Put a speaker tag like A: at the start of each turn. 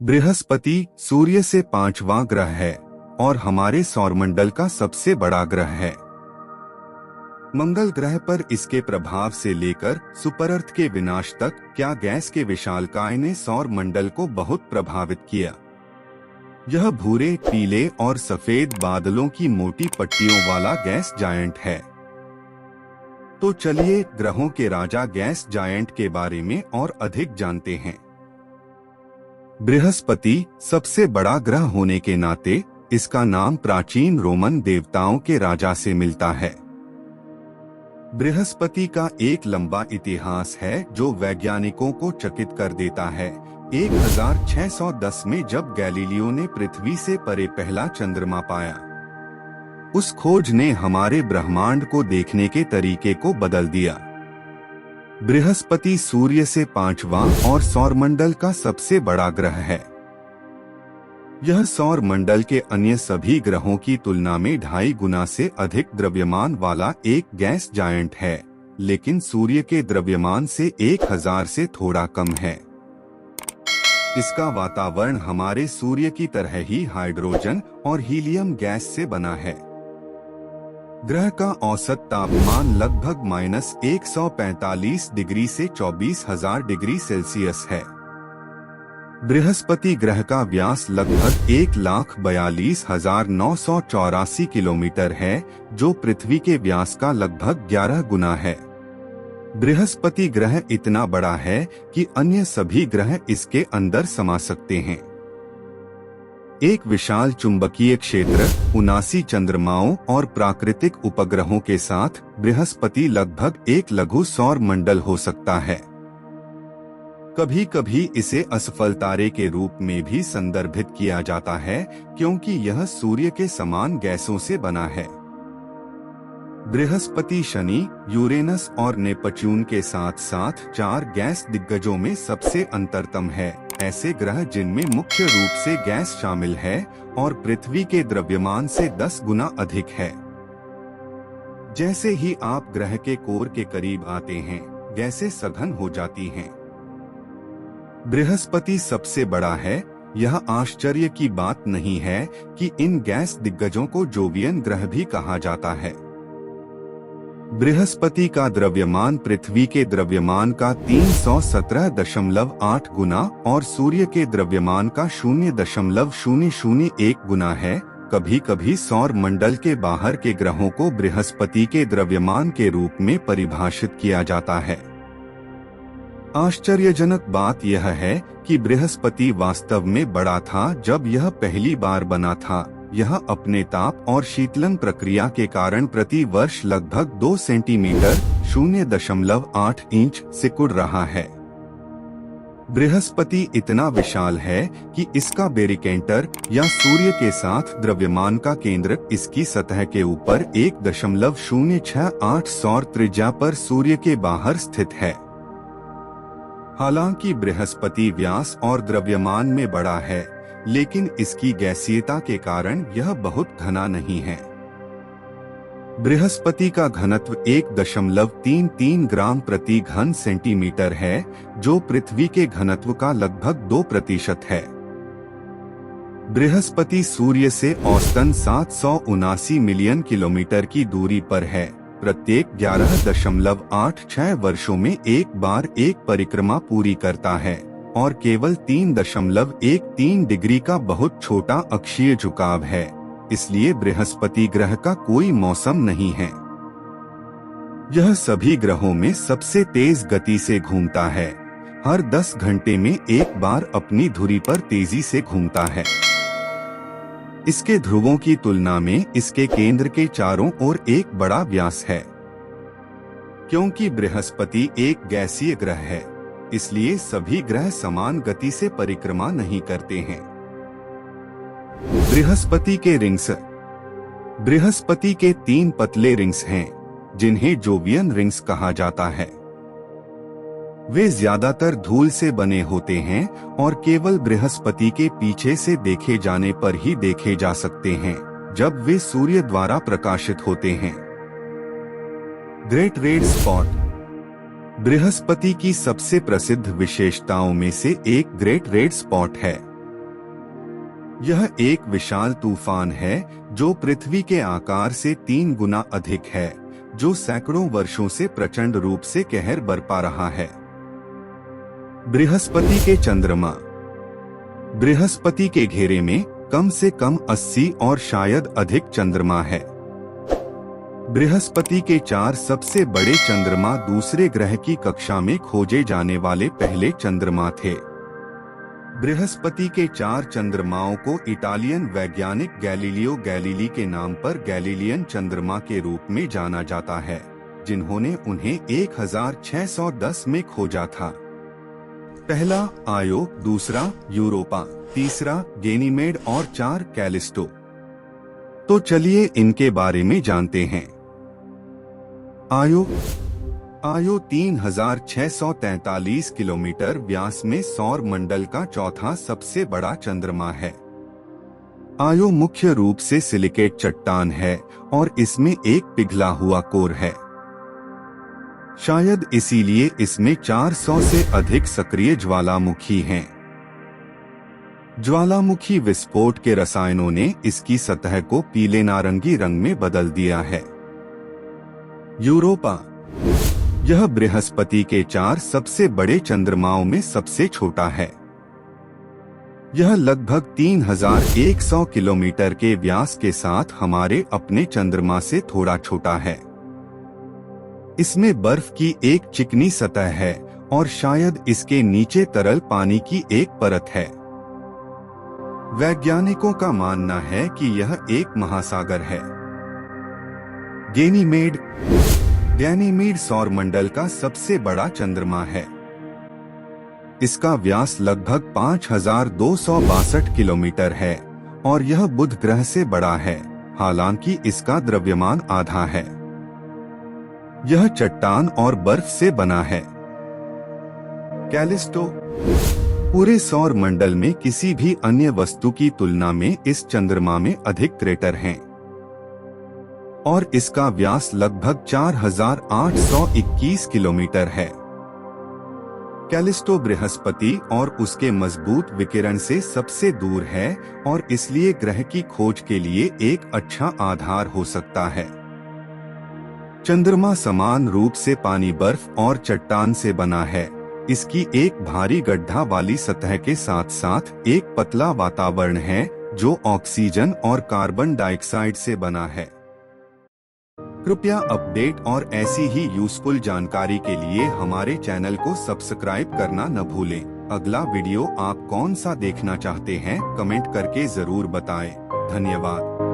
A: बृहस्पति सूर्य से पांचवां ग्रह है और हमारे सौरमंडल का सबसे बड़ा ग्रह है। मंगल ग्रह पर इसके प्रभाव से लेकर सुपरअर्थ के विनाश तक क्या गैस के विशालकाय ने सौरमंडल को बहुत प्रभावित किया। यह भूरे, पीले और सफेद बादलों की मोटी पट्टियों वाला गैस जायंट है। तो चलिए ग्रहों के राजा गैस जायंट के बारे में और अधिक जानते हैं। बृहस्पति सबसे बड़ा ग्रह होने के नाते इसका नाम प्राचीन रोमन देवताओं के राजा से मिलता है। बृहस्पति का एक लंबा इतिहास है जो वैज्ञानिकों को चकित कर देता है। 1610 में जब गैलीलियो ने पृथ्वी से परे पहला चंद्रमा पाया, उस खोज ने हमारे ब्रह्मांड को देखने के तरीके को बदल दिया। बृहस्पति सूर्य से पांचवां और सौरमंडल का सबसे बड़ा ग्रह है। यह सौरमंडल के अन्य सभी ग्रहों की तुलना में 2.5 गुना से अधिक द्रव्यमान वाला एक गैस जायंट है, लेकिन सूर्य के द्रव्यमान से 1000 से थोड़ा कम है। इसका वातावरण हमारे सूर्य की तरह ही हाइड्रोजन और हीलियम गैस से बना है। ग्रह का औसत तापमान लगभग -145 डिग्री से 24,000 डिग्री सेल्सियस है। बृहस्पति ग्रह का व्यास लगभग 1,42,984 किलोमीटर है, जो पृथ्वी के व्यास का लगभग 11 गुना है। बृहस्पति ग्रह इतना बड़ा है कि अन्य सभी ग्रह इसके अंदर समा सकते हैं। एक विशाल चुंबकीय क्षेत्र, 79 चंद्रमाओं और प्राकृतिक उपग्रहों के साथ बृहस्पति लगभग एक लघु सौर मंडल हो सकता है। कभी कभी इसे असफल तारे के रूप में भी संदर्भित किया जाता है, क्योंकि यह सूर्य के समान गैसों से बना है। बृहस्पति शनि, यूरेनस और नेपच्यून के साथ साथ 4 गैस दिग्गजों में सबसे अंतरतम है। ऐसे ग्रह जिनमें मुख्य रूप से गैस शामिल है और पृथ्वी के द्रव्यमान से 10 गुना अधिक है। जैसे ही आप ग्रह के कोर के करीब आते हैं, गैसें सघन हो जाती हैं। बृहस्पति सबसे बड़ा है। यह आश्चर्य की बात नहीं है कि इन गैस दिग्गजों को जोवियन ग्रह भी कहा जाता है। बृहस्पति का द्रव्यमान पृथ्वी के द्रव्यमान का 317.8 गुना और सूर्य के द्रव्यमान का 0.001 गुना है। कभी कभी सौर मंडल के बाहर के ग्रहों को बृहस्पति के द्रव्यमान के रूप में परिभाषित किया जाता है। आश्चर्यजनक बात यह है कि बृहस्पति वास्तव में बड़ा था जब यह पहली बार बना था। यह अपने ताप और शीतलन प्रक्रिया के कारण प्रति वर्ष लगभग 2 सेंटीमीटर 0.8 इंच सिकुड़ रहा है। बृहस्पति इतना विशाल है कि इसका बेरिकेंटर या सूर्य के साथ द्रव्यमान का केंद्र इसकी सतह के ऊपर 1.068 सौर त्रिज्या पर सूर्य के बाहर स्थित है। हालांकि बृहस्पति व्यास और द्रव्यमान में बड़ा है, लेकिन इसकी गैसीयता के कारण यह बहुत घना नहीं है। बृहस्पति का घनत्व 1.33 ग्राम प्रति घन सेंटीमीटर है, जो पृथ्वी के घनत्व का लगभग 2% है। बृहस्पति सूर्य से औसतन 779 मिलियन किलोमीटर की दूरी पर है। प्रत्येक 11.86 वर्षों में एक बार एक परिक्रमा पूरी करता है और केवल 3.13 डिग्री का बहुत छोटा अक्षीय झुकाव है। इसलिए बृहस्पति ग्रह का कोई मौसम नहीं है। यह सभी ग्रहों में सबसे तेज गति से घूमता है। हर 10 घंटे में एक बार अपनी धुरी पर तेजी से घूमता है। इसके ध्रुवों की तुलना में इसके केंद्र के चारों ओर एक बड़ा व्यास है। क्योंकि बृहस्पति एक गैसीय ग्रह है, इसलिए सभी ग्रह समान गति से परिक्रमा नहीं करते हैं। बृहस्पति के रिंग्स। बृहस्पति के 3 पतले रिंग्स हैं, जिन्हें जोवियन रिंग्स कहा जाता है। वे ज्यादातर धूल से बने होते हैं और केवल बृहस्पति के पीछे से देखे जाने पर ही देखे जा सकते हैं, जब वे सूर्य द्वारा प्रकाशित होते हैं। Great red spot. बृहस्पति की सबसे प्रसिद्ध विशेषताओं में से एक ग्रेट रेड स्पॉट है। यह एक विशाल तूफान है जो पृथ्वी के आकार से 3 गुना अधिक है, जो सैकड़ों वर्षों से प्रचंड रूप से कहर बरपा रहा है। बृहस्पति के चंद्रमा। बृहस्पति के घेरे में कम से कम 80 और शायद अधिक चंद्रमा है। बृहस्पति के 4 सबसे बड़े चंद्रमा दूसरे ग्रह की कक्षा में खोजे जाने वाले पहले चंद्रमा थे। बृहस्पति के 4 चंद्रमाओं को इटालियन वैज्ञानिक गैलीलियो गैलीली के नाम पर गैलीलियन चंद्रमा के रूप में जाना जाता है, जिन्होंने उन्हें 1610 में खोजा था। पहला आयो, दूसरा यूरोपा, तीसरा गैनीमेड और 4 कैलिस्टो। तो चलिए इनके बारे में जानते हैं। आयो 3643 किलोमीटर व्यास में सौर मंडल का चौथा सबसे बड़ा चंद्रमा है। आयो मुख्य रूप से सिलिकेट चट्टान है और इसमें एक पिघला हुआ कोर है। शायद इसीलिए इसमें 400 से अधिक सक्रिय ज्वालामुखी हैं। ज्वालामुखी विस्फोट के रसायनों ने इसकी सतह को पीले नारंगी रंग में बदल दिया है। यूरोपा। यह बृहस्पति के 4 सबसे बड़े चंद्रमाओं में सबसे छोटा है। यह लगभग 3100 किलोमीटर के व्यास के साथ हमारे अपने चंद्रमा से थोड़ा छोटा है। इसमें बर्फ की एक चिकनी सतह है और शायद इसके नीचे तरल पानी की एक परत है। वैज्ञानिकों का मानना है कि यह एक महासागर है। गैनीमेड सौरमंडल का सबसे बड़ा चंद्रमा है। इसका व्यास लगभग 5262 किलोमीटर है और यह बुध ग्रह से बड़ा है, हालांकि इसका द्रव्यमान आधा है। यह चट्टान और बर्फ से बना है। कैलिस्टो। पूरे सौर मंडल में किसी भी अन्य वस्तु की तुलना में इस चंद्रमा में अधिक क्रेटर हैं और इसका व्यास लगभग 4821 किलोमीटर है। कैलिस्टो बृहस्पति और उसके मजबूत विकिरण से सबसे दूर है और इसलिए ग्रह की खोज के लिए एक अच्छा आधार हो सकता है। चंद्रमा समान रूप से पानी, बर्फ और चट्टान से बना है। इसकी एक भारी गड्ढा वाली सतह के साथ साथ एक पतला वातावरण है जो ऑक्सीजन और कार्बन डाइऑक्साइड से बना है। कृपया अपडेट और ऐसी ही यूजफुल जानकारी के लिए हमारे चैनल को सब्सक्राइब करना न भूलें। अगला वीडियो आप कौन सा देखना चाहते हैं कमेंट करके जरूर बताएं। धन्यवाद।